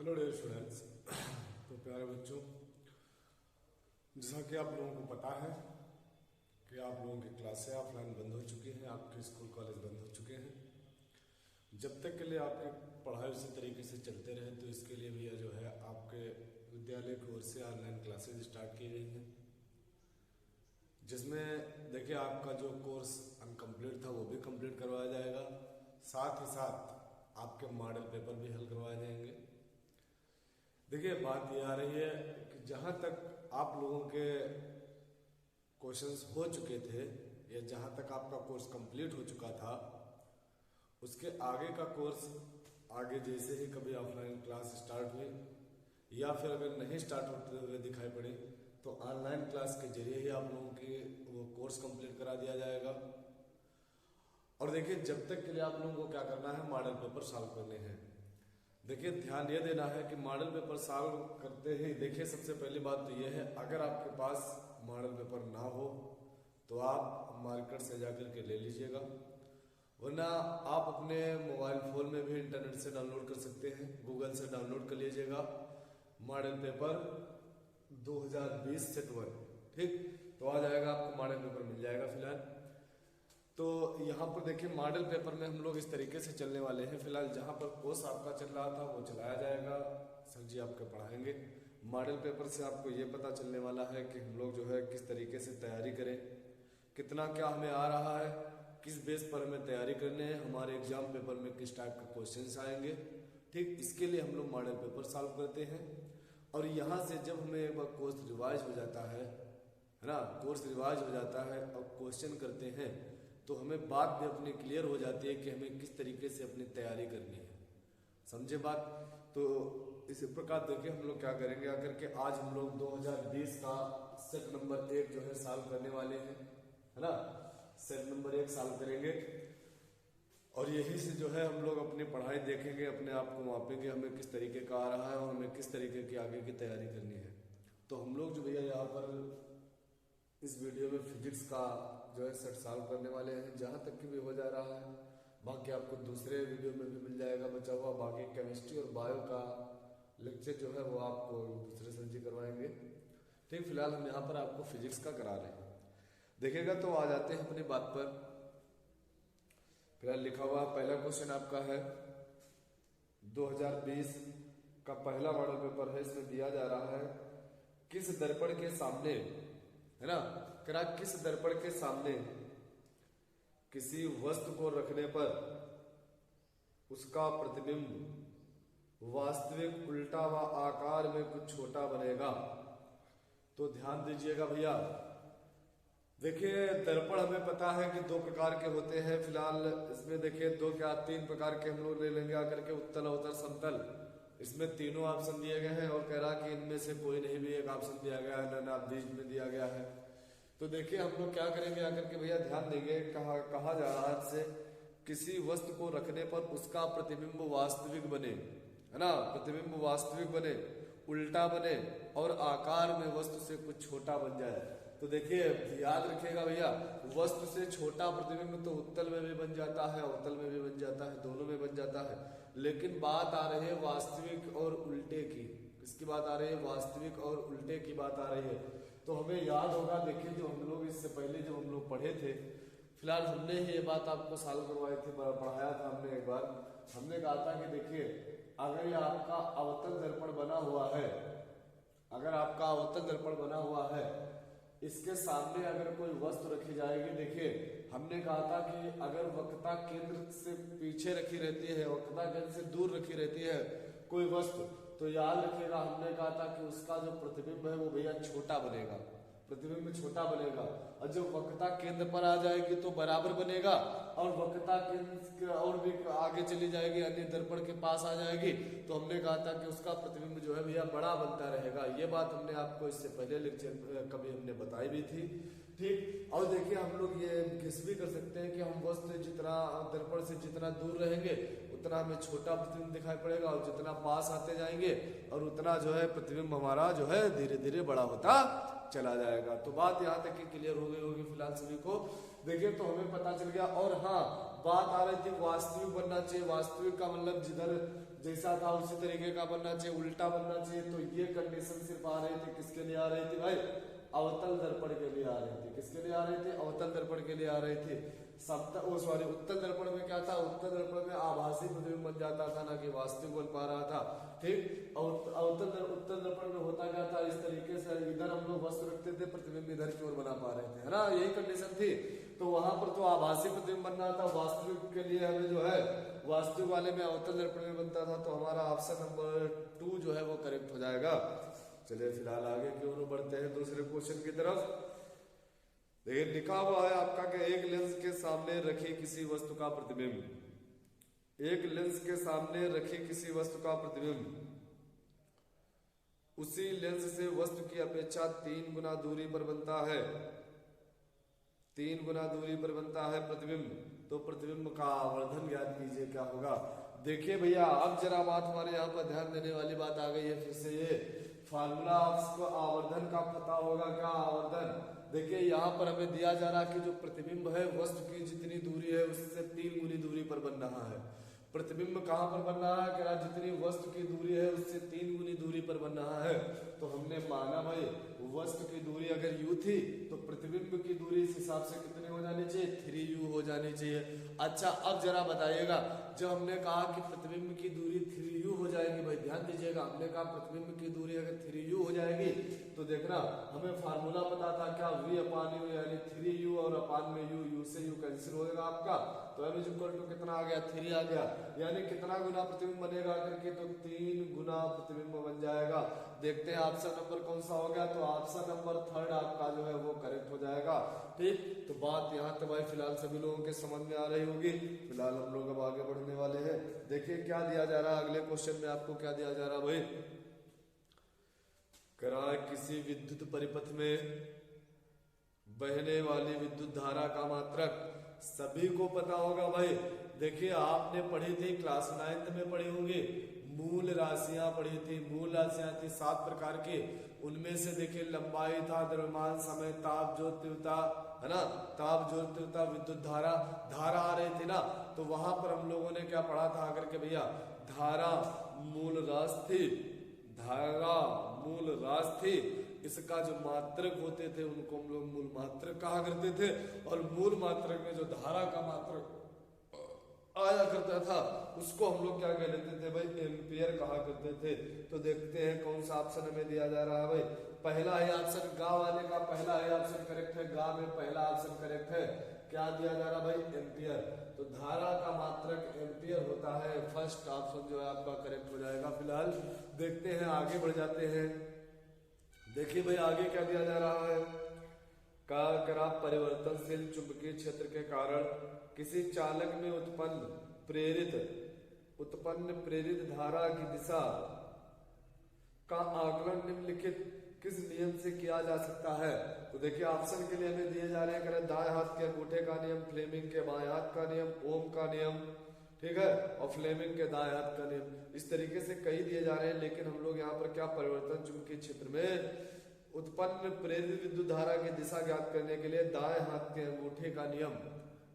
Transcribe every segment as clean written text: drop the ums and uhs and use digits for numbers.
Hello dear students. तो प्यारे बच्चों, जैसा कि आप लोगों को पता है कि आप लोगों की क्लासें ऑफलाइन बंद हो चुकी हैं, आपके स्कूल कॉलेज बंद हो चुके हैं। जब तक के लिए आपकी पढ़ाई उसी तरीके से चलते रहे तो इसके लिए भी जो है आपके विद्यालय की ओर से ऑनलाइन क्लासेज स्टार्ट की गई हैं, जिसमें देखिए आपका जो कोर्स अनकम्प्लीट था वो भी कंप्लीट करवाया जाएगा। साथ ही साथ आपके मॉडल पेपर भी हल करवाए जाएंगे। देखिए बात ये आ रही है कि जहाँ तक आप लोगों के क्वेश्चंस हो चुके थे या जहाँ तक आपका कोर्स कंप्लीट हो चुका था, उसके आगे का कोर्स आगे जैसे ही कभी ऑफलाइन क्लास स्टार्ट हुई या फिर अगर नहीं स्टार्ट होते हुए दिखाई पड़े तो ऑनलाइन क्लास के जरिए ही आप लोगों के वो कोर्स कंप्लीट करा दिया जाएगा। और देखिए जब तक के लिए आप लोगों को क्या करना है, मॉडल पेपर सॉल्व करने हैं। देखिए ध्यान ये देना है कि मॉडल पेपर सॉल्व करते ही देखिए सबसे पहली बात तो ये है, अगर आपके पास मॉडल पेपर ना हो तो आप मार्केट से जाकर के ले लीजिएगा, वरना आप अपने मोबाइल फ़ोन में भी इंटरनेट से डाउनलोड कर सकते हैं, गूगल से डाउनलोड कर लीजिएगा मॉडल पेपर 2020 सेट 1। ठीक, तो आ जाएगा, आपको मॉडल पेपर मिल जाएगा फिलहाल। तो यहाँ पर देखिए मॉडल पेपर में हम लोग इस तरीके से चलने वाले हैं। फिलहाल जहाँ पर कोर्स आपका चल रहा था वो चलाया जाएगा, सर जी आपके पढ़ाएंगे। मॉडल पेपर से आपको ये पता चलने वाला है कि हम लोग जो है किस तरीके से तैयारी करें, कितना क्या हमें आ रहा है, किस बेस पर हमें तैयारी करनी है, हमारे एग्जाम पेपर में किस टाइप के क्वेश्चंस आएंगे। ठीक, इसके लिए हम लोग मॉडल पेपर सॉल्व करते हैं। और यहाँ से जब हमें एक बार कोर्स रिवाइज हो जाता है ना, कोर्स रिवाइज हो जाता है और क्वेश्चन करते हैं तो हमें बात भी अपनी क्लियर हो जाती है कि हमें किस तरीके से अपनी तैयारी करनी है। समझे बात? तो इसी प्रकार देखिए हम लोग क्या करेंगे, आकर के आज हम लोग 2020 का सेट नंबर 1 जो है सॉल्व करने वाले हैं, है ना। सेट नंबर 1 सॉल्व करेंगे और यही से जो है हम लोग अपनी पढ़ाई देखेंगे, अपने आप को मापेंगे, हमें किस तरीके का आ रहा है और हमें किस तरीके की आगे की तैयारी करनी है। तो हम लोग जो भैया यहाँ पर इस वीडियो में फिजिक्स का जो है सेट सॉल्व करने वाले हैं, जहाँ तक कि भी हो जा रहा है। बाकी आपको दूसरे वीडियो में भी मिल जाएगा बचा हुआ। बाकी केमिस्ट्री और बायो का लेक्चर जो है वो आपको दूसरे सर जी करवाएंगे। ठीक, फिलहाल हम यहाँ पर आपको फिजिक्स का करा रहे हैं। देखिएगा तो आ जाते हैं अपनी बात पर। फिलहाल लिखा हुआ पहला क्वेश्चन आपका है 2020 का पहला मॉडल पेपर है। इसमें दिया जा रहा है किस दर्पण के सामने, है ना, करा किस दर्पण के सामने किसी वस्तु को रखने पर उसका प्रतिबिंब वास्तविक उल्टा व आकार में कुछ छोटा बनेगा। तो ध्यान दीजिएगा भैया, देखिए दर्पण हमें पता है कि 2 प्रकार के होते हैं। फिलहाल इसमें देखिए 2 क्या 3 प्रकार के हम लोग ले लेंगे आकर के, उत्तल अवतल समतल। इसमें तीनों ऑप्शन दिए गए हैं और कह रहा कि इनमें से कोई नहीं भी एक ऑप्शन दिया गया है, ना बीच में दिया गया है। तो देखिए हम लोग क्या करेंगे आकर के भैया, ध्यान देंगे। कहा जा रहा है से किसी वस्तु को रखने पर उसका प्रतिबिंब वास्तविक बने, है ना, प्रतिबिंब वास्तविक बने, उल्टा बने और आकार में वस्तु से कुछ छोटा बन जाए। तो देखिए याद रखिएगा भैया, वस्तु से छोटा प्रतिबिंब तो उत्तल में भी बन जाता है, अवतल में भी बन जाता है, दोनों में बन जाता है। लेकिन बात आ रही है वास्तविक और उल्टे की। किसकी बात आ रही है? वास्तविक और उल्टे की बात आ रही है। तो हमें याद होगा, देखिए जो हम लोग इससे पहले जो हम लोग पढ़े थे, फिलहाल हमने ये बात आपको सॉल्व करवाई थी, पढ़ाया था हमने एक बार। हमने कहा था कि देखिए अगर ये आपका अवतल दर्पण बना हुआ है, अगर आपका अवतल दर्पण बना हुआ है, इसके सामने अगर कोई वस्तु रखी जाएगी, देखिए हमने कहा था कि अगर वक्रता केंद्र से पीछे रखी रहती है, वक्रता केंद्र से दूर रखी रहती है कोई वस्तु, तो याद रखिएगा हमने कहा था कि उसका जो प्रतिबिंब है वो भैया छोटा बनेगा, प्रतिबिंब छोटा बनेगा। और जब वक्रता केंद्र पर आ जाएगी तो बराबर बनेगा, और वक्रता केंद्र और भी आगे चली जाएगी, अन्य दर्पण के पास आ जाएगी, तो हमने कहा था कि उसका प्रतिबिंब जो है भैया बड़ा बनता रहेगा। ये बात हमने आपको इससे पहले लेक्चर कभी हमने बताई भी थी। ठीक, और देखिए हम लोग ये गेस भी कर सकते हैं कि हम वस्तु जितना दर्पण से जितना दूर रहेंगे उतना हमें छोटा प्रतिबिंब दिखाई पड़ेगा, और जितना पास आते जाएंगे और उतना जो है प्रतिबिंब हमारा जो है धीरे धीरे बड़ा होता चला जाएगा। तो बात यहाँ तक कि क्लियर हो गई होगी फिलहाल सभी को। देखिए तो हमें पता चल गया। और हाँ, बात आ रही थी वास्तविक बनना चाहिए, वास्तविक का मतलब जिधर जैसा था उसी तरीके का बनना चाहिए, उल्टा बनना चाहिए। तो ये कंडीशन सिर्फ आ रही थी, किसके लिए आ रही थी भाई? अवतल दर्पण के लिए आ रही थी। किसके लिए आ रही थी? अवतल दर्पण के लिए आ रही थी। उत्तल दर्पण में क्या था? उत्तल दर्पण में आभासी प्रतिबिंब बन जाता था, ना कि वास्तविक बन पा रहा था। ठीक। उत्तल दर्पण में होता क्या था? इस तरीके से इधर हम लोग वस्तु रखते थे, प्रतिबिंब इधर की ओर बना पा रहे थे, है ना, यही कंडीशन थी। तो वहां पर तो आभासी प्रतिबिंब बनना था, वास्तविक के लिए हमें जो है वास्तविक वाले में अवतल दर्पण में बनता था। तो हमारा ऑप्शन नंबर 2 जो है वो करेक्ट हो जाएगा। चलिए फिलहाल आगे की ओर बढ़ते हैं दूसरे क्वेश्चन की तरफ। देखिए लिखा हुआ है आपका कि एक लेंस के सामने रखी किसी वस्तु का प्रतिबिंब, एक लेंस के सामने रखी किसी वस्तु का प्रतिबिंब उसी लेंस से वस्तु की अपेक्षा 3 गुना दूरी पर बनता है, 3 गुना दूरी पर बनता है प्रतिबिंब। तो प्रतिबिंब का आवर्धन ज्ञात कीजिए, क्या होगा? देखिए भैया अब जरा बात हमारे यहाँ पर ध्यान देने वाली बात आ गई है। फिर से ये फार्मूला आपको आवर्धन का पता होगा। क्या आवर्धन? देखिए यहाँ पर हमें दिया जा रहा है कि जो प्रतिबिंब है वस्तु की जितनी दूरी है उससे 3 गुनी दूरी पर बन रहा है। प्रतिबिंब कहाँ पर बन रहा है? क्या जितनी वस्तु की दूरी है उससे 3 गुनी दूरी पर बन रहा है। तो हमने माना भाई वस्तु की दूरी अगर u थी तो प्रतिबिंब की दूरी इस हिसाब से कितनी हो जानी चाहिए? 3u हो जानी चाहिए। अच्छा अब जरा बताइएगा, जब हमने कहा कि प्रतिबिंब की दूरी 3u हो जाएगी, भाई ध्यान दीजिएगा, हमने कहा प्रतिबिंब की दूरी अगर 3u हो जाएगी तो देखना हमें फार्मूला पता था क्या? v अपान u, यानी 3u और अपान में u से u कैंसिल होगा आपका। तो m इक्वल टू कितना आ गया? 3 आ गया। यानी कितना गुना प्रतिबिंब बनेगा करके? तो 3 गुना प्रतिबिंब बन जाएगा। देखते हैं ऑप्शन नंबर कौन सा हो गया। तो ऑप्शन नंबर 3 आपका जो है वो करेक्ट हो जाएगा। ठीक, तो बात यहाँ तक भाई फिलहाल सभी लोगों के समझ में आ रही होगी। फिलहाल हम लोग अब आगे बढ़ने वाले हैं। देखिए क्या दिया जा रहा है अगले क्वेश्चन में, आपको क्या दिया जा रहा है भाई? करा किसी विद्युत परिपथ में बहने वाली विद्युत धारा का मात्रक सभी को पता होगा भाई। देखिए आपने पढ़ी थी क्लास 9th में पढ़ी होंगी, मूल राशियां पढ़ी थी। मूल राशियां थी 7 प्रकार की। उनमें से देखिए लंबाई था, द्रव्यमान, समय, ताप, ज्योत, तीव्रता, है ना, ताप, ज्योत, तीव्रता, विद्युत धारा, धारा आ रही थी ना। तो वहां पर हम लोगों ने क्या पढ़ा था आकर के भैया? धारा मूल राशि थी, धारा मूल राशि थी। इसका जो मात्रक होते थे उनको हम लोग मूल मात्रक कहा करते थे। और मूल मात्रक में जो धारा का मात्रक आया करता था उसको हम लोग क्या कह लेते थे भाई? एम्पियर कहा करते थे। तो देखते हैं कौन सा ऑप्शन हमें दिया जा रहा है भाई। पहला है ऑप्शन गा वाले का, पहला है ऑप्शन करेक्ट है। गा में पहला ऑप्शन करेक्ट है। क्या दिया जा रहा भाई? एम्पियर। तो धारा का मात्रक एम्पियर होता है। फर्स्ट ऑप्शन जो है आपका करेक्ट हो जाएगा। फिलहाल देखते हैं आगे बढ़ जाते हैं। देखिए भाई आगे क्या दिया जा रहा है? का करा परिवर्तनशील चुंबकीय क्षेत्र के कारण किसी चालक में उत्पन्न प्रेरित धारा की दिशा का आकलन निम्नलिखित किस नियम से किया जा सकता है? तो देखिए ऑप्शन के लिए हमें दिए जा रहे हैं दाएं हाथ के अंगूठे का नियम, फ्लेमिंग के बाएं हाथ का नियम, ओम का नियम, ठीक है, और फ्लेमिंग के दाएं हाथ का नियम। इस तरीके से कई दिए जा रहे हैं, लेकिन हम लोग यहाँ पर क्या परिवर्तन चुंबकीय क्षेत्र में उत्पन्न प्रेरित विद्युत धारा की दिशा ज्ञात करने के लिए दाएं हाथ के अंगूठे का नियम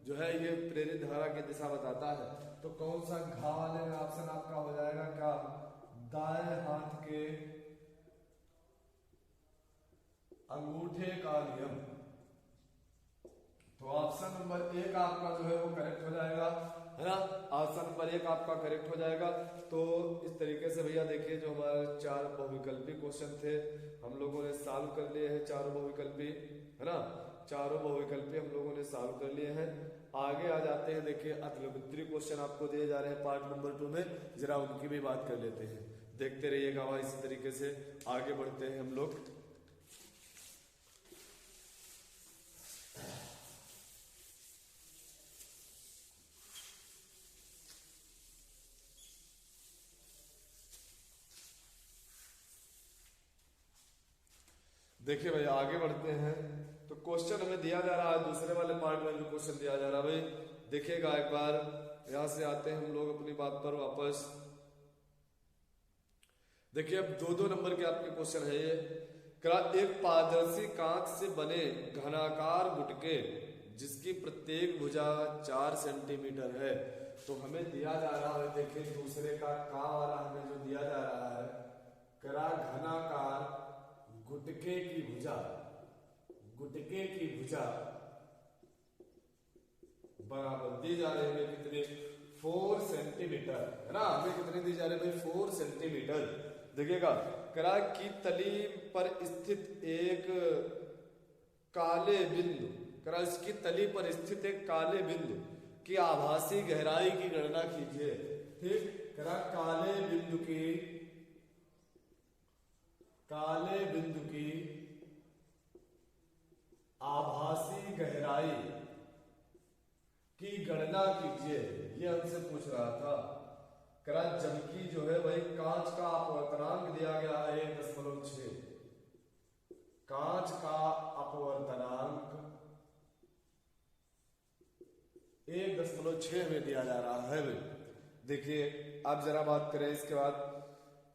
जो है ये प्रेरित धारा की दिशा बताता है। तो कौन सा घा वाले में ऑप्शन आपका हो जाएगा क्या? दाएं हाथ के अंगूठे का नियम। तो ऑप्शन नंबर 1 आपका जो है वो करेक्ट हो जाएगा, है ना। ऑप्शन नंबर 1 आपका करेक्ट हो जाएगा। तो इस तरीके से भैया देखिए जो हमारे 4 बहुविकल्पी क्वेश्चन थे हम लोगों ने सॉल्व कर लिए हैं। चारों बहुविकल्पी, है ना, चारों बहुविकल्पी हम लोगों ने सॉल्व कर लिए हैं। आगे आ जाते हैं। देखिए अतुलवित्री क्वेश्चन आपको दिए जा रहे हैं पार्ट नंबर 2 में, जरा उनकी भी बात कर लेते हैं। देखते रहिएगा भाई, इसी तरीके से आगे बढ़ते हैं हम लोग। देखिए भाई आगे बढ़ते हैं। तो क्वेश्चन हमें दिया जा रहा है दूसरे वाले पार्ट में जो क्वेश्चन दिया जा रहा है भाई देखिएगा एक बार। यहां से आते हैं हम लोग अपनी बात पर वापस। देखिए अब 2-2 नंबर के आपके क्वेश्चन है ये। एक पारदर्शी कांच से बने घनाकार गुटके जिसकी प्रत्येक भुजा 4 सेंटीमीटर है। तो हमें दिया जा रहा है, देखिए दूसरे का वाला हमें जो दिया जा रहा है, करा घनाकार गुटके की भुजा बराबर दी जा रही है कितने, 4 सेंटीमीटर, है ना। हमें कितने दी जा रहे भाई, 4 सेंटीमीटर। देखिएगा, करा की तली पर स्थित एक काले बिंदु, करा इसकी तली पर स्थित एक काले बिंदु की आभासी गहराई की गणना कीजिए। ठीक, करा काले बिंदु की आभासी गहराई की गणना कीजिए, ये हमसे पूछ रहा था। करा जबकि जो है भाई कांच का अपवर्तनांक दिया गया है 1.6, कांच का अपवर्तनांक 1.6 में दिया जा रहा है। देखिए अब जरा बात करें इसके बाद,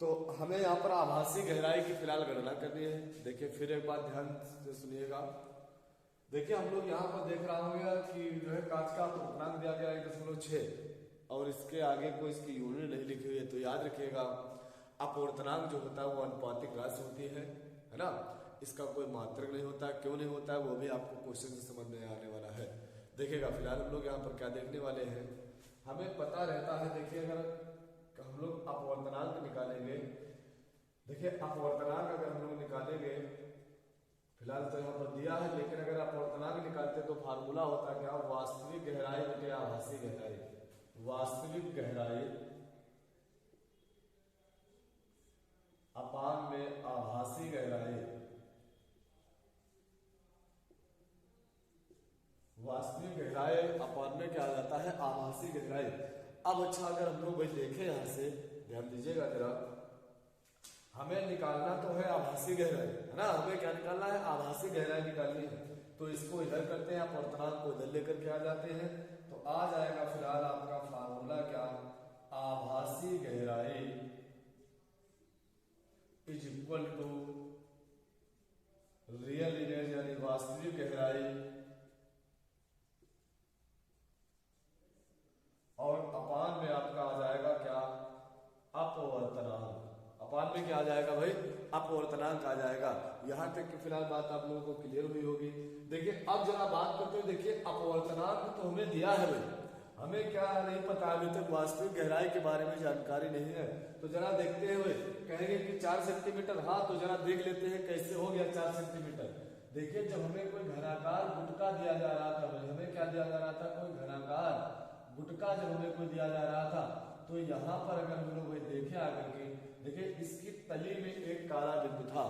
तो हमें यहाँ पर आभासी गहराई की फिलहाल गणना करनी है। देखिए फिर एक बात ध्यान से सुनिएगा। देखिए हम लोग यहाँ पर देख रहा होगा कि जो है कांच का अपवर्तनांक दिया गया 1.6 और इसके आगे कोई इसकी यूनिट नहीं लिखी हुई है। तो याद रखिएगा अपवर्तनांक जो होता है वो अनुपातिक राशि होती है ना, इसका कोई मात्रक नहीं होता। क्यों नहीं होता है वो भी आपको क्वेश्चन से समझ में आने वाला है। देखिएगा फिलहाल हम लोग यहाँ पर क्या देखने वाले हैं, हमें पता रहता है, देखिए अगर हम लोग अपवर्तनांक निकालेंगे, देखिए अपवर्तनांक अगर हम लोग निकालेंगे, फिलहाल तो यहाँ पर दिया है, लेकिन अगर अपवर्तनांक निकालते तो फार्मूला होता क्या, वास्तविक गहराई बटे आभासी गहराई, वास्तविक गहराई अपान में आभासी गहराई, वास्तविक गहराई अपान में क्या आ जाता है, आभासी गहराई। अब अच्छा अगर हम लोग भाई देखें, यहां से ध्यान दीजिएगा जरा, हमें निकालना तो है आभासी गहराई, है ना, हमें क्या निकालना है, आभासी गहराई निकालनी है। तो इसको इधर करते हैं, अपवर्तनांक को इधर लेकर के आ जाते हैं, तो आ जाएगा फिलहाल आपका फार्मूला क्या, आभासी गहराई is equal to real image यानी वास्तविक गहराई और अपान में आपका आ जाएगा क्या, अपवर्तनांक। अपान में क्या आ जाएगा भाई, अपवर्तनांक आ जाएगा। यहां तक कि फिलहाल बात आप लोगों को क्लियर हुई होगी। देखिए अब जरा बात करते हैं, देखिए अपवर्तनांक तो हमें दिया है भाई, हमें क्या नहीं पता, अभी तक वास्तविक गहराई के बारे में जानकारी नहीं है। तो जरा देखते हैं भाई, कहेंगे कि 4 सेंटीमीटर, हाँ तो जरा देख लेते हैं कैसे हो गया 4 सेंटीमीटर। देखिए जब हमें कोई घनाकार गुटका दिया जा रहा था भाई, हमें क्या दिया जा रहा था, कोई घनाकार गुटका जब हमें कोई दिया जा रहा था, तो यहाँ पर अगर हम लोग देखें आकर के, देखिए इसकी तली में एक काला बिंदु था,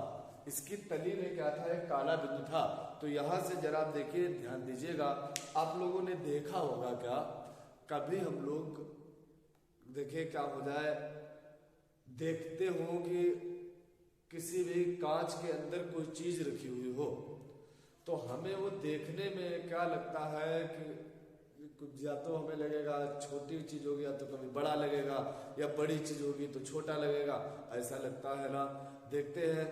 इसकी तली में क्या था, एक काला बिंदु था। तो यहाँ से जरा आप देखिए, ध्यान दीजिएगा, आप लोगों ने देखा होगा क्या, कभी हम लोग देखिए क्या हो जाए, देखते हो कि किसी भी कांच के अंदर कोई चीज रखी हुई हो, तो हमें वो देखने में क्या लगता है कि या तो हमें लगेगा छोटी चीज होगी, या तो कभी बड़ा लगेगा, या बड़ी चीज होगी तो छोटा लगेगा, ऐसा लगता है ना। देखते हैं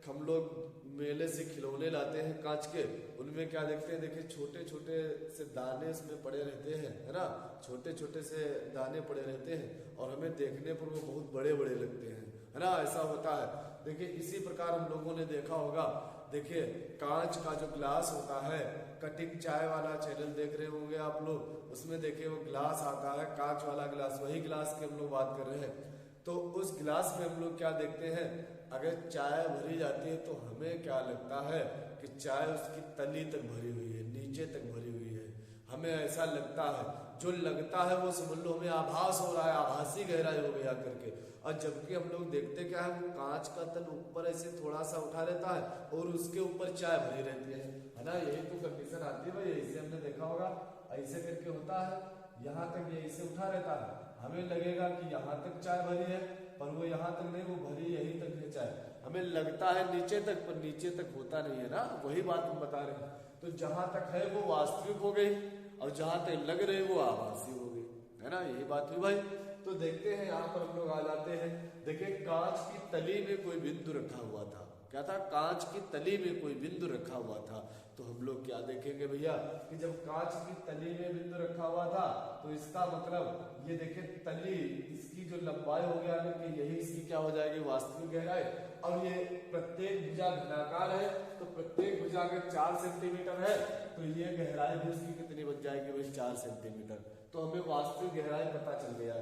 हम लोग मेले से खिलौने लाते हैं कांच के, उनमें क्या देखते हैं, देखिए छोटे छोटे से दाने इसमें पड़े रहते हैं, है ना, छोटे छोटे से दाने पड़े रहते हैं और हमें देखने पर वो बहुत बड़े बड़े लगते हैं, है ना, ऐसा होता है। देखिए इसी प्रकार हम लोगों ने देखा होगा, देखिए कांच का जो ग्लास होता है, कटिंग चाय वाला चैनल देख रहे होंगे आप लोग, उसमें देखिए वो ग्लास आता है, कांच वाला ग्लास, वही ग्लास की हम लोग बात कर रहे हैं। तो उस गिलास में हम लोग क्या देखते हैं, अगर चाय भरी जाती है तो हमें क्या लगता है कि चाय उसकी तली तक भरी हुई है, नीचे तक भरी हुई है, हमें ऐसा लगता है। जो लगता है वो समझ लो हमें आभास हो रहा है, आभासी गहराई हो गया करके। और जबकि हम लोग देखते क्या है, वो कांच का तल ऊपर ऐसे थोड़ा सा उठा रहता है और उसके ऊपर चाय भरी रहती है ना, यही तो कंडीशन आती है भाई, ऐसे हमने देखा होगा, ऐसे करके होता है, यहाँ तक ये ऐसे उठा रहता है, हमें लगेगा कि यहाँ तक चाय भरी है, पर वो यहाँ तक नहीं, वो भरी यहीं तक है चाय, हमें लगता है नीचे तक, पर नीचे तक होता नहीं है ना, वही बात हम बता रहे हैं। तो जहां तक है वो वास्तविक हो गई और जहां तक लग रही वो आभासी हो गई, है ना, यही बात हुई भाई। तो देखते हैं यहाँ पर हम लोग आ जाते हैं, देखिए कांच की तली में कोई बिंदु रखा हुआ था, क्या था, कांच की तली में कोई बिंदु रखा हुआ था। तो हम लोग क्या देखेंगे भैया कि जब कांच की तली में बिंदु रखा हुआ था तो इसका मतलब ये देखिए तली, इसकी जो लंबाई हो गया कि यही इसकी क्या हो जाएगी, वास्तविक गहराई। और ये प्रत्येक भुजा घनाकार है तो प्रत्येक भुजा अगर 4 सेंटीमीटर है तो ये गहराई भी उसकी कितनी बन जाएगी भाई, 4 सेंटीमीटर। तो हमें वास्तविक गहराई पता चल गया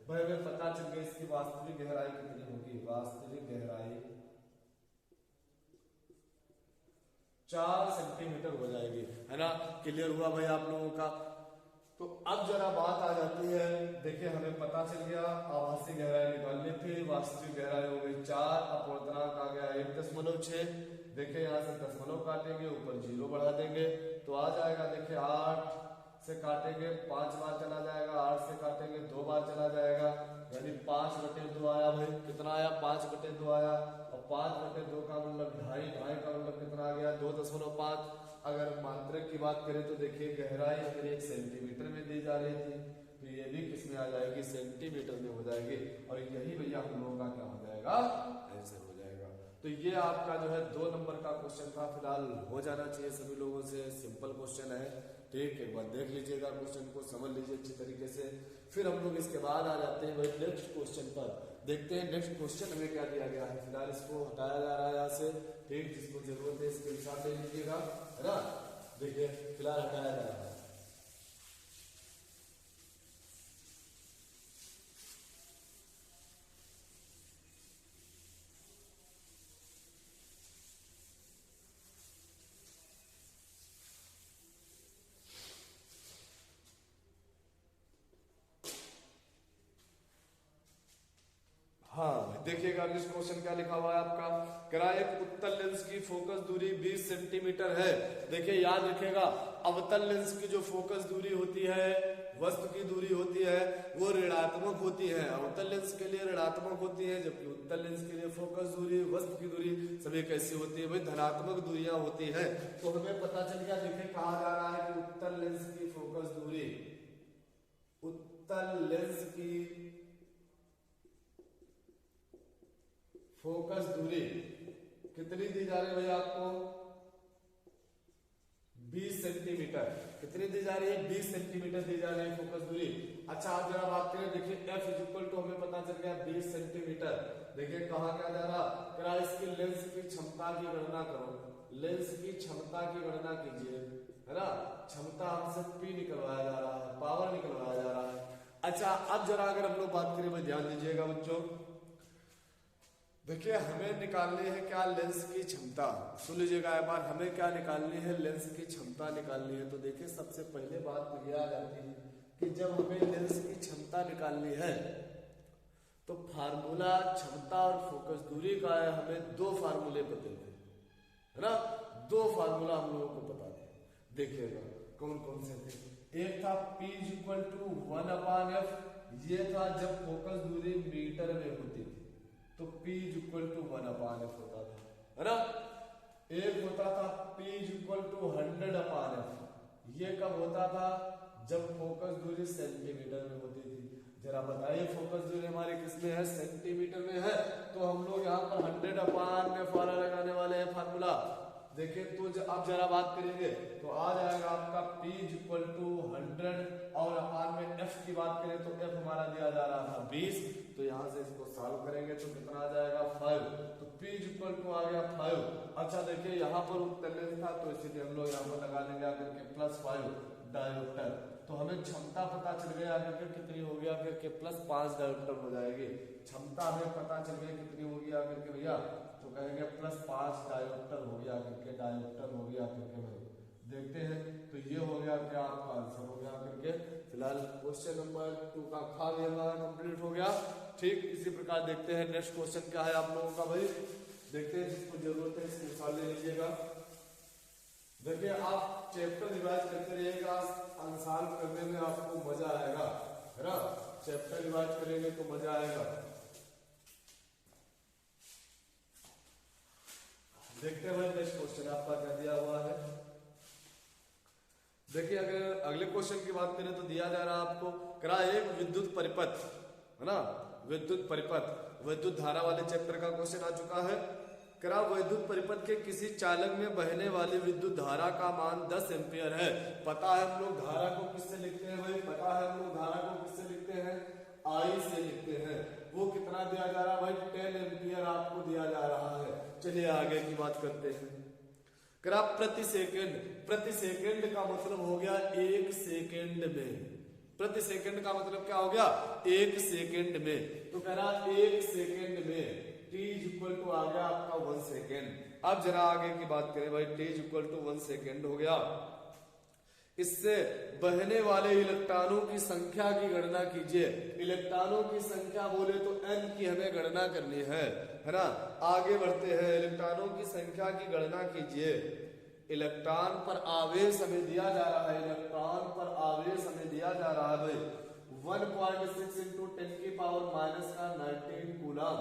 भाई, हमें पता चल गया इसकी वास्तविक गहराई कितनी होगी, वास्तविक गहराई 4 सेंटीमीटर हो जाएगी, है ना। क्लियर हुआ भाई आप लोगों का। तो अब जरा बात आ जाती है, देखिए हमें पता चल गया आभासी गहराई निकालनी थी, वास्तविक गहराई हो गई 4, अपवर्तनांक आ गया 1.6। देखिए यहाँ से दशमलव काटेंगे, ऊपर 0 बढ़ा देंगे तो आ जाएगा, देखिए 8 से काटेंगे 5 बार चला जाएगा, 8 से काटेंगे 2 बार चला जाएगा, यानी 5/2 आया भाई। कितना आया, 5/2 आया। और 5/2 का मतलब 2.5 का मतलब कितना आ गया, 2.5। अगर मात्रक की बात करें तो देखिए गहराई अगर 1 सेंटीमीटर में दी जा रही थी तो ये भी किसमें आ जाएगी, सेंटीमीटर में हो जाएगी। और यही भैया हम लोगों का क्या हो जाएगा, आंसर हो जाएगा। तो ये आपका जो है 2 नंबर का क्वेश्चन था, फिलहाल हो जाना चाहिए सभी लोगों से, सिंपल क्वेश्चन है। ठीक, एक बार देख लीजिएगा क्वेश्चन को, समझ लीजिए अच्छी तरीके से। फिर हम लोग इसके बाद आ जाते हैं भाई नेक्स्ट क्वेश्चन पर। देखते हैं नेक्स्ट क्वेश्चन हमें क्या दिया गया है। फिलहाल इसको हटाया जा रहा है यहाँ से, ठीक, जिसको जरूरत है इसके हिसाब ले लीजिएगा, है ना। देखिए फिलहाल हटाया जा रहा है। हाँ देखिएगा इस क्वेश्चन क्या लिखा हुआ है आपका, करा एक उत्तल लेंस की फोकस दूरी 20 सेंटीमीटर है। देखिए याद रखिएगा, अवतल लेंस की जो फोकस दूरी होती है, वस्तु की दूरी होती है, वो ऋणात्मक होती है। अवतल लेंस के लिए ऋणात्मक होती है, जबकि उत्तल लेंस के लिए फोकस दूरी, वस्तु की दूरी सभी कैसी होती है भाई, धनात्मक दूरियां होती है। तो हमें पता चल गया, देखिए कहा जा रहा है कि उत्तल लेंस की फोकस दूरी, उत्तल लेंस की फोकस दूरी कितनी दी जा रही है भैया आपको, 20 सेंटीमीटर। कितनी दी जा रही है, 20 सेंटीमीटर दी जा रही है फोकस दूरी। अच्छा आप जरा बात करें, देखिए F इक्वल टू हमें पता चल गया 20 सेंटीमीटर। देखिए कहा क्या जा रहा, करा इसकी लेंस की क्षमता की गणना करो, लेंस की क्षमता की गणना कीजिए, है ना। क्षमता हमसे P निकलवाया जा रहा है, पावर निकलवाया जा रहा है। अच्छा अब जरा अगर हम लोग बात करें, भाई ध्यान दीजिएगा बच्चों, देखिए हमें निकालनी है क्या, लेंस की क्षमता। सुन लीजिएगा एक बार, हमें क्या निकालनी है, लेंस की क्षमता निकालनी है। तो देखिए सबसे पहले बात तो यह आ जाती है कि जब हमें लेंस की क्षमता निकालनी है तो फार्मूला क्षमता और फोकस दूरी का है, हमें 2 फार्मूले पते थे, है ना। 2 फार्मूला हम लोगों को पता थे, देखिएगा कौन कौन से थे। एक था P = 1/f, ये था जब फोकस दूरी मीटर में होती थी तो P = 1/f होता था, है ना। एक होता था P = 100/f, ये कब होता था, जब फोकस दूरी सेंटीमीटर में होती थी। जरा बताइए फोकस दूरी हमारी किसमें है, सेंटीमीटर में है, तो हम लोग यहाँ पर 100/f वाला लगाने वाले हैं फार्मूला। देखिए तो अब जरा बात करेंगे तो आ जाएगा आपका P = 100 और अपान में F की बात करें तो F हमारा दिया जा रहा था 20, तो यहाँ से इसको सॉल्व करेंगे तो कितना आ जाएगा 5, तो P = आ गया 5। अच्छा देखिए यहाँ पर उत्तर लेंस था तो इसीलिए हम लोग यहाँ पर लगा लेंगे आकर के +5 डायोप्टर। तो हमें क्षमता पता चल गया आकर के कितनी होगी, आकर के +5 डायोप्टर हो जाएगी। क्षमता हमें पता चल गई कितनी होगी आकर के भैया, तो कहेंगे +5 डायोप्टर हो गया करके, डायोप्टर हो गया करके भाई। देखते हैं तो ये हो गया क्या, आपका आंसर हो गया करके। फिलहाल क्वेश्चन नंबर 2 का खा भी हमारा कंप्लीट हो गया। ठीक इसी प्रकार देखते हैं नेक्स्ट क्वेश्चन क्या है आप लोगों का भाई, देखते हैं जिसको जरूरत है इसको सॉल्व ले लीजिएगा। देखिए आप चैप्टर रिवाइज करते रहिएगा, आंसर करने में आपको मजा आएगा, है ना। चैप्टर रिवाइज करेंगे तो मजा आएगा। देखते हैं भाई नेक्स्ट क्वेश्चन आपका क्या दिया हुआ है। देखिए अगर अगले क्वेश्चन की बात करें तो दिया जा रहा है आपको, करा एक विद्युत परिपथ, है ना, विद्युत परिपथ, विद्युत धारा वाले चैप्टर का क्वेश्चन आ चुका है। करा वैद्युत परिपथ के किसी चालक में बहने वाली विद्युत धारा का मान 10 एम्पियर है। पता है हम लोग धारा को किससे लिखते हैं भाई, पता है हम लोग धारा को किससे लिखते हैं, आई से लिखते हैं। वो कितना दिया जा रहा है भाई, 10 एम्पियर आपको दिया जा रहा है। चलिए आगे की बात करते हैं। करा प्रति सेकंड, प्रति सेकंड का मतलब हो गया 1 सेकंड में। प्रति सेकंड का मतलब क्या हो गया, 1 सेकंड में। तो कह रहा 1 सेकंड में t इक्वल टू आ गया आपका 1 सेकेंड। अब जरा आगे की बात करें भाई, t इक्वल टू 1 सेकेंड हो गया। इससे बहने वाले इलेक्ट्रॉनों की संख्या की गणना कीजिए। इलेक्ट्रॉनों की संख्या बोले तो n की हमें गणना करनी है ना। आगे बढ़ते हैं, इलेक्ट्रॉनों की संख्या की गणना कीजिए। इलेक्ट्रॉन पर आवेश हमें दिया जा रहा है, इलेक्ट्रॉन पर आवेश हमें दिया जा रहा है भाई 1.6 इंटू 10 की पावर माइनस का 19 कूलम।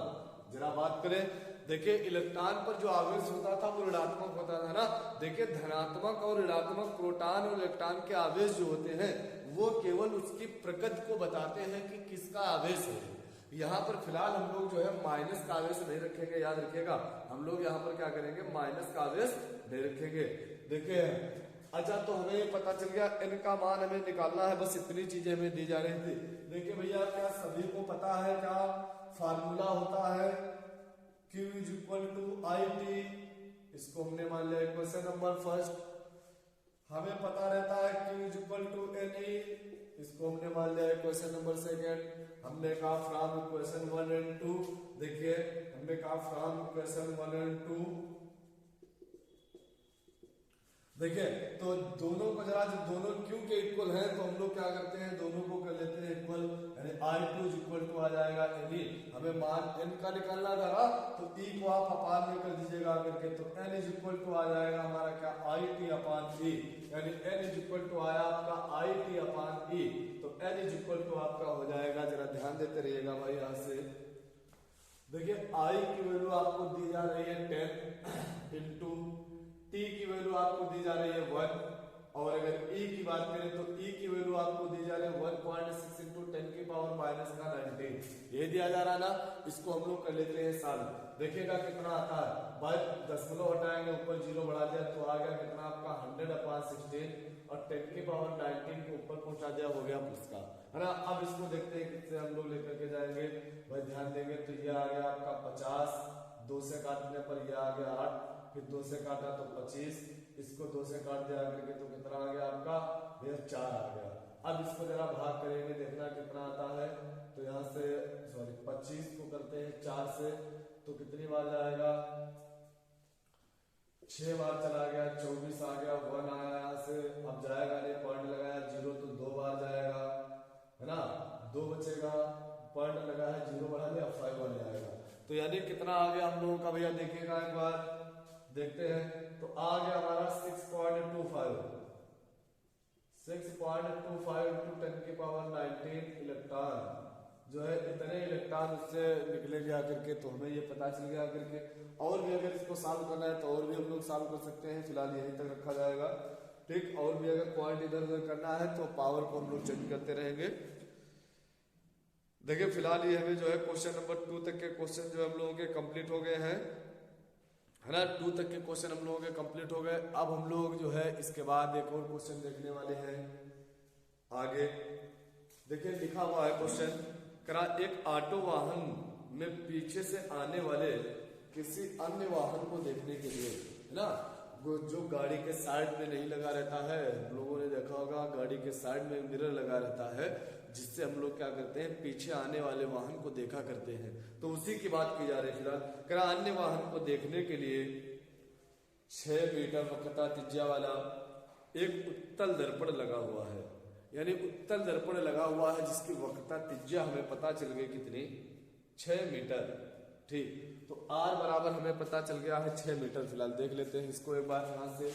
जरा बात करें, देखिए इलेक्ट्रॉन पर जो आवेश होता था वो ऋणात्मक होता था ना। देखिए धनात्मक और ऋणात्मक प्रोटॉन और इलेक्ट्रॉन के आवेश जो होते हैं वो केवल उसकी प्रकृति को बताते हैं कि किसका आवेश है। यहाँ पर फिलहाल हम लोग जो है माइनस का आवेश नहीं रखेंगे, याद रखिएगा। हम लोग यहाँ पर क्या करेंगे, माइनस का आवेश नहीं रखेंगे। देखिए अच्छा, तो हमें ये पता चल गया n का मान हमें निकालना है, बस इतनी चीजें हमें दी जा रही थी। देखिए भैया क्या सभी को पता है क्या फार्मूला होता है, Q is equal to I T. इसको हमने मान लिया क्वेश्चन नंबर फर्स्ट। हमें पता रहता है Q is equal to N E, इसको हमने मान लिया क्वेश्चन नंबर सेकेंड। हमने कहा फ्रॉम इक्वेशन 1 एंड 2। देखिए हमने कहा फ्रॉम इक्वेशन 1 एंड 2। देखिए तो दोनों को जरा, जब दोनों क्यू के इक्वल हैं तो हम लोग क्या करते हैं, दोनों को कर लेते हैं इक्वल, यानी I2 इक्वल टू आ जाएगा एन ई। हमें मान n का निकालना था ना, तो e को आप अपान में कर दीजिएगा करके, तो n इज इक्वल टू आ जाएगा हमारा क्या IT अपान e, यानी n इज इक्वल टू आया आपका IT अपान e। तो n इज इक्वल टू आपका हो जाएगा, जरा ध्यान देते रहिएगा भाई। यहाँ से देखिए I की वैल्यू आपको दी जा रही है 10 इंटू t की वैल्यू आपको दी जा रही है 1, और अगर e की बात करें तो e की वैल्यू आपको दी जा रही है 1.6 इंटू 10 की पावर माइनस का 19। ये दिया जा रहा ना, इसको हम लोग कर लेते हैं साल। देखिएगा कितना आता है भाई, दशमलव हटाएंगे ऊपर जीरो बढ़ा दिया तो आ गया कितना आपका 100/16, और 10 की पावर 19 को ऊपर पहुंचा दिया, हो गया प्लस का, है ना। अब इसको देखते हैं किससे हम लोग लेकर के जाएंगे भाई, ध्यान देंगे तो ये आ गया आपका 50, 2 से काटने पर ये आ गया 8, फिर 2 से काटा तो 25, इसको 2 से काट दिया करके तो कितना आ गया आपका, ये 4 आ गया। अब इसको जरा भाग करेंगे, देखना कितना आता है। तो यहाँ से सॉरी 25 को करते हैं 4 से, तो कितनी बार जाएगा, 6 बार चला गया, 24 आ गया, 1 आया यहाँ से। अब जाएगा नहीं, पॉइंट लगाया 0 तो 2 बार जाएगा, है ना, 2 बचेगा, पॉइंट लगाया 0 बढ़ा दिया 5 बार जाएगा। तो यानी कितना आ गया हम लोगों का भैया, देखिएगा एक बार देखते हैं, तो आ गया हमारा 6.25 इंटू 10 की पावर 19 इलेक्ट्रॉन जो है, इतने इलेक्ट्रॉन उससे निकले गया करके, तो हमें ये पता चल गया करके। और भी अगर इसको सॉल्व करना है तो और भी हम लोग सॉल्व कर सकते हैं, फिलहाल यहीं तक रखा जाएगा, ठीक। और भी अगर पॉइंट इधर उधर करना है तो पावर को हम लोग चेंज करते रहेंगे। देखिए फिलहाल ये हमें जो है क्वेश्चन नंबर 2 तक के क्वेश्चन जो हम लोगों के कंप्लीट हो गए हैं, है ना। 2 तक के क्वेश्चन हम लोगों के कंप्लीट हो गए। अब हम लोग जो है इसके बाद एक और क्वेश्चन देखने वाले हैं आगे। देखिए लिखा हुआ है क्वेश्चन, करा एक ऑटो वाहन में पीछे से आने वाले किसी अन्य वाहन को देखने के लिए, है ना, जो गाड़ी के साइड में नहीं लगा रहता है, लोगों ने देखा होगा गाड़ी के साइड में मिरर लगा रहता है, जिससे हम लोग क्या करते हैं, पीछे आने वाले वाहन को देखा करते हैं। तो उसी की बात की जा रही है फिलहाल। करा अन्य वाहन को देखने के लिए 6 मीटर वक्रता त्रिज्या वाला एक उत्तल दर्पण लगा हुआ है, यानी उत्तल दर्पण लगा हुआ है जिसकी वक्रता त्रिज्या हमें पता चल गई कितनी, 6 मीटर, ठीक। तो R बराबर हमें पता चल गया है 6 मीटर। फिलहाल देख लेते हैं इसको एक बार यहां से।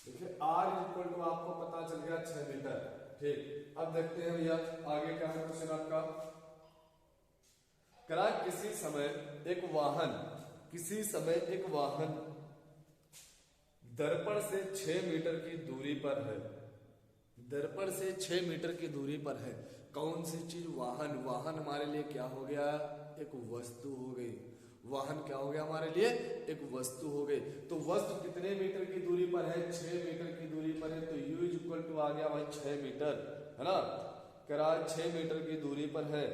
देखिए R इक्वल टू आपको पता चल गया 6 मीटर, ठीक। अब देखते हैं भैया आगे क्या है क्वेश्चन आपका। करा किसी समय एक वाहन दर्पण से 6 मीटर की दूरी पर है, दर्पण से 6 मीटर की दूरी पर है। कौन सी चीज? वाहन। वाहन हमारे लिए क्या हो गया? एक वस्तु हो गई। वाहन क्या हो गया हमारे लिए? एक वस्तु हो गई। तो वस्तु कितने मीटर की दूरी पर है? 6 मीटर की दूरी पर है। तो U इज इक्वल टू आ गया भाई 6 मीटर, है ना। करा 6 मीटर की दूरी पर है।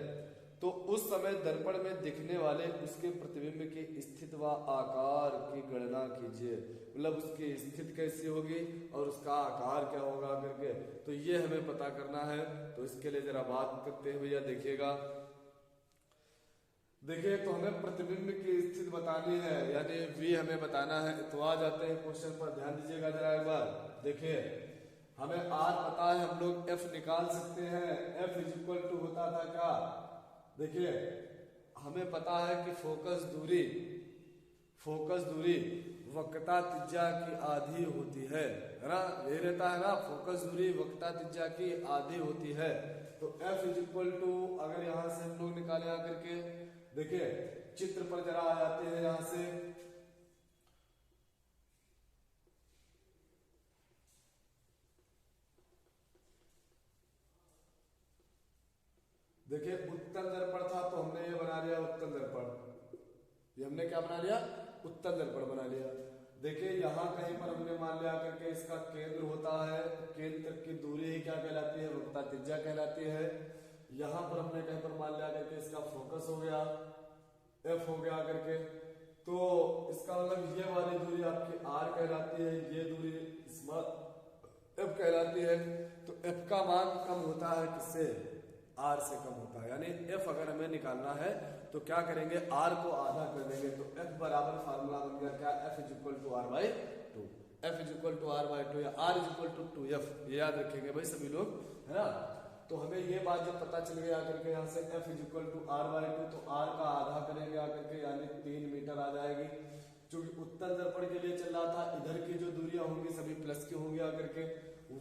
तो उस समय दर्पण में दिखने वाले उसके प्रतिबिंब की स्थिति व आकार की गणना कीजिए। मतलब उसकी स्थिति कैसी होगी और उसका आकार क्या होगा करके, तो ये हमें पता करना है। तो इसके लिए जरा बात करते हैं भैया। देखिएगा, देखिए तो हमें प्रतिबिंब की स्थिति बतानी है, यानी V हमें बताना है। तो आ जाते हैं क्वेश्चन पर, ध्यान दीजिएगा जरा एक बार। देखिए हमें R पता है, हम लोग F निकाल सकते हैं। F इज इक्वल टू होता था क्या? देखिए हमें पता है कि फोकस दूरी वक्रता त्रिज्या की आधी होती है ना। यही रहता है ना, फोकस दूरी वक्रता त्रिज्या की आधी होती है। तो F इज इक्वल टू, अगर यहां से हम लोग निकाले आकर के, देखिए चित्र पर जरा आ जाते हैं यहां से। देखिए उत्तल दर्पण था तो हमने ये बना लिया उत्तल दर्पण। ये हमने क्या बना लिया? उत्तल दर्पण बना लिया। देखिए यहाँ कहीं पर हमने मान लिया करके इसका केंद्र होता है, केंद्र तक की दूरी ही क्या कहलाती है? वक्रता त्रिज्या कहलाती है। यहाँ पर हमने कहीं पर मान लिया करके इसका फोकस हो गया, F हो गया करके। तो इसका मतलब ये वाली दूरी आपकी R कहलाती है, ये दूरी स्मॉल F कहलाती है। तो F का मान कम होता है किससे? R से कम होता है। यानी F अगर हमें निकालना है तो क्या करेंगे? R को आधा कर देंगे। तो F बराबर फार्मूला बन गया क्या? F is equal to R by 2। F is equal to R by 2 या R is equal to 2F, ये याद रखेंगे भाई सभी लोग, है ना। तो हमें ये बात जब पता चल गई आकर के यहाँ से F is equal to R by 2, तो R का आधा करेंगे आकर के, यानी 3 मीटर आ जाएगी। क्योंकि उत्तल दर्पण के लिए चल रहा था, इधर की जो दूरियां होंगी सभी प्लस की होंगी आकर के,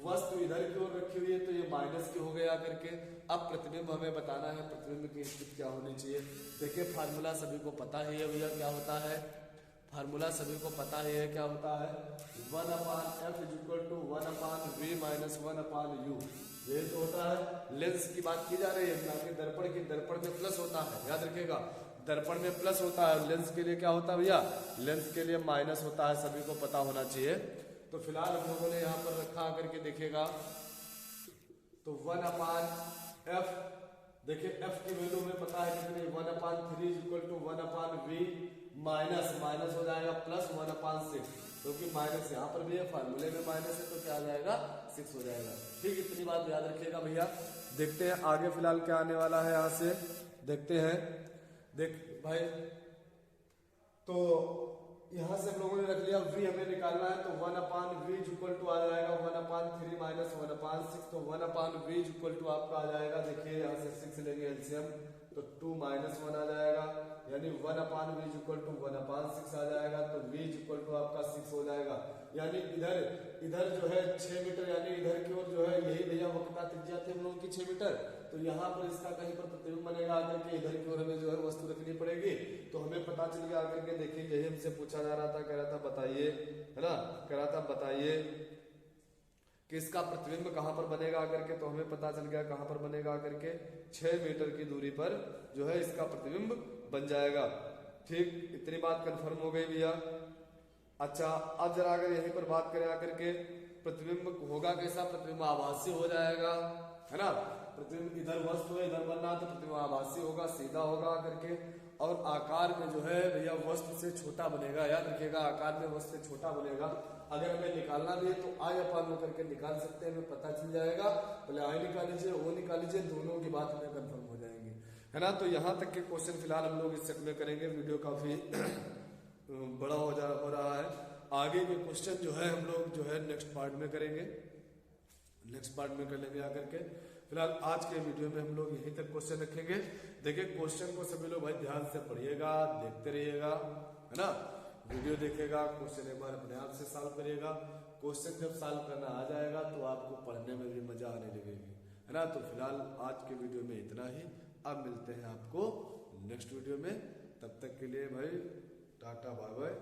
वस्तु इधर की ओर रखी हुई है तो ये माइनस की हो गई आकर के। अब प्रतिबिंब हमें बताना है, प्रतिबिंब की स्थिति क्या होनी चाहिए। देखिए फार्मूला सभी को पता ही है भैया क्या होता है, फार्मूला सभी को पता ही है क्या होता है। 1/f is equal to 1/v minus 1/u, यही तो होता है। लेंस की बात की जा रही है ना कि दर्पण की, दर्पण में प्लस होता है, याद रखिएगा दर्पण में प्लस होता है। लेंस के लिए क्या होता है भैया? लेंस के लिए माइनस होता है, सभी को पता होना चाहिए। तो फिलहाल हम लोगों ने यहाँ पर रखा करके देखिएगा, तो 1/f, देखिए f की वैल्यू हमें पता है कितनी? 1/3 is equal to 1/v minus हो जाएगा प्लस 1/6, क्योंकि माइनस यहाँ पर भी है, फार्मूले में माइनस है तो क्या आ जाएगा? 6 हो जाएगा। ठीक, इतनी बात याद रखिएगा भैया। देखते हैं आगे फिलहाल क्या आने वाला है, यहाँ से देखते हैं। देख भाई, तो यहाँ से हम लोगों ने रख लिया v हमें निकालना है, तो 1/v इज इक्वल टू आ जाएगा 1/3 माइनस 1/6, तो 1/v इज इक्वल टू आपका आ जाएगा, देखिए यहाँ से 6 लेंगे एलसीएम, तो 2 - 1 आ जाएगा, यानी 1/v इज इक्वल टू 1/6 आ जाएगा। तो v इज इक्वल टू आपका 6 हो जाएगा। यानी इधर जो है 6 मीटर, यानी इधर की ओर जो है यही भैया वक्रता त्रिज्या थी हम लोगों की 6 मीटर। तो यहाँ पर इसका कहीं पर प्रतिबिंब बनेगा आकर के, इधर की ओर हमें जो है वस्तु रखनी पड़ेगी। तो हमें पता चल गया आकर के, देखिए यही हमसे पूछा जा रहा था, कह रहा था बताइए, है ना, कह रहा था बताइए कि इसका प्रतिबिंब कहाँ पर बनेगा आकर के। तो हमें पता चल गया कहाँ पर बनेगा आकर के, 6 मीटर की दूरी पर जो है इसका प्रतिबिंब बन जाएगा। ठीक, इतनी बात कंफर्म हो गई भैया। अच्छा, अब जरा अगर यहीं पर बात करें आकर के, प्रतिबिंब होगा कैसा? प्रतिबिंब आभासी हो जाएगा, है ना। प्रतिबिंब इधर वस्तु है, इधर बनना, तो प्रतिबिंब आभासी होगा, सीधा होगा करके। और आकार में जो है भैया वस्तु से छोटा बनेगा, याद रखिएगा आकार में वस्तु से छोटा बनेगा। अगर हमें निकालना भी है तो आई अपान में करके निकाल सकते हैं, हमें पता चल जाएगा। पहले आई निकाल लीजिए, वो निकाल लीजिए, दोनों की बात हमें कंफर्म हो जाएंगी, है ना। तो यहाँ तक के क्वेश्चन फिलहाल हम लोग इस सेट में करेंगे। वीडियो काफी बड़ा हो रहा है। आगे के क्वेश्चन जो है हम लोग जो है नेक्स्ट पार्ट में करेंगे, नेक्स्ट पार्ट में कर लेंगे आकर के। फिलहाल आज के वीडियो में हम लोग यहीं तक क्वेश्चन रखेंगे। देखिए क्वेश्चन को सभी लोग भाई ध्यान से पढ़िएगा, देखते रहिएगा, है ना। वीडियो देखेगा, क्वेश्चन एक बार अपने आप से सॉल्व करिएगा। क्वेश्चन जब सॉल्व करना आ जाएगा तो आपको पढ़ने में भी मजा आने लगेगी, है ना। तो फिलहाल आज के वीडियो में इतना ही। अब मिलते हैं आपको नेक्स्ट वीडियो में, तब तक के लिए भाई टाटा बाय बाय।